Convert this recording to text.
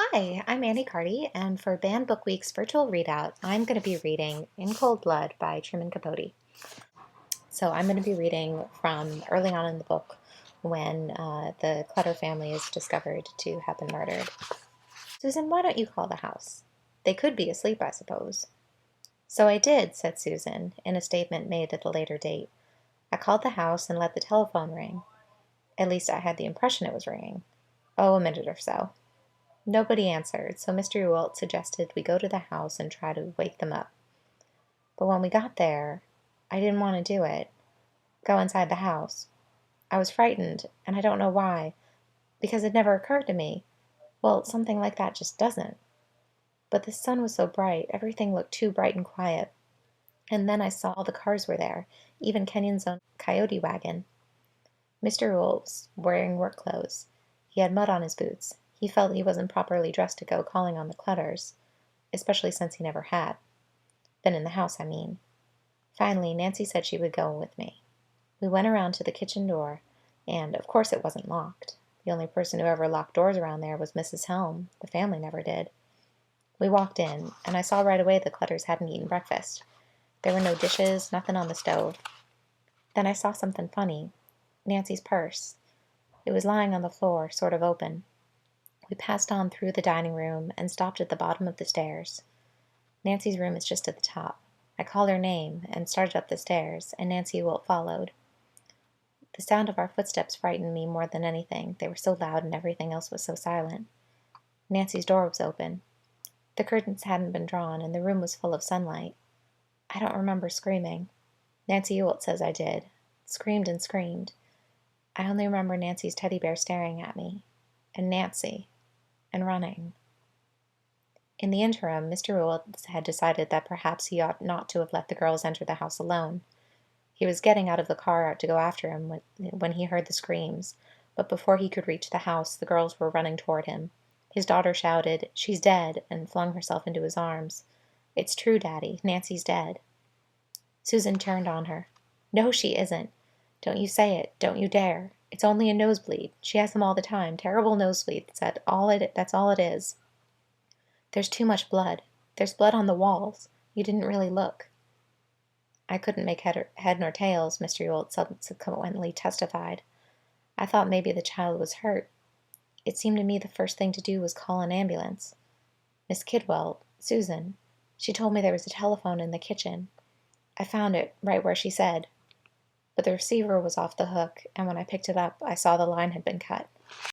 Hi, I'm Annie Carty, and for Banned Book Week's virtual readout, I'm going to be reading In Cold Blood by Truman Capote. So I'm going to be reading from early on in the book when the Clutter family is discovered to have been murdered. Susan, why don't you call the house? They could be asleep, I suppose. So I did, said Susan, in a statement made at a later date. I called the house and let the telephone ring. At least I had the impression it was ringing. Oh, a minute or so. Nobody answered, so Mr. Ewalt suggested we go to the house and try to wake them up. But when we got there, I didn't want to do it. Go inside the house. I was frightened, and I don't know why, because it never occurred to me. Well, something like that just doesn't. But the sun was so bright, everything looked too bright and quiet. And then I saw all the cars were there, even Kenyon's own coyote wagon. Mr. Ewalt was wearing work clothes. He had mud on his boots. He felt he wasn't properly dressed to go calling on the Clutters, especially since he never had. Been in the house, I mean. Finally, Nancy said she would go with me. We went around to the kitchen door, and of course it wasn't locked. The only person who ever locked doors around there was Mrs. Helm. The family never did. We walked in, and I saw right away the Clutters hadn't eaten breakfast. There were no dishes, nothing on the stove. Then I saw something funny. Nancy's purse. It was lying on the floor, sort of open. We passed on through the dining room and stopped at the bottom of the stairs. Nancy's room is just at the top. I called her name and started up the stairs, and Nancy Ewalt followed. The sound of our footsteps frightened me more than anything. They were so loud and everything else was so silent. Nancy's door was open. The curtains hadn't been drawn, and the room was full of sunlight. I don't remember screaming. Nancy Ewalt says I did. Screamed and screamed. I only remember Nancy's teddy bear staring at me. And Nancy. And running. In the interim, Mr. Ewalt had decided that perhaps he ought not to have let the girls enter the house alone. He was getting out of the car to go after him when he heard the screams, but before he could reach the house, the girls were running toward him. His daughter shouted, "She's dead," and flung herself into his arms. "It's true, Daddy. Nancy's dead." Susan turned on her. "No, she isn't. Don't you say it. Don't you dare. It's only a nosebleed. She has them all the time. Terrible nosebleeds. That's all it is. There's too much blood. There's blood on the walls. You didn't really look." I couldn't make head nor tails, Mr. Ewalt subsequently testified. I thought maybe the child was hurt. It seemed to me the first thing to do was call an ambulance. Miss Kidwell, Susan, she told me there was a telephone in the kitchen. I found it right where she said. But the receiver was off the hook, and when I picked it up, I saw the line had been cut.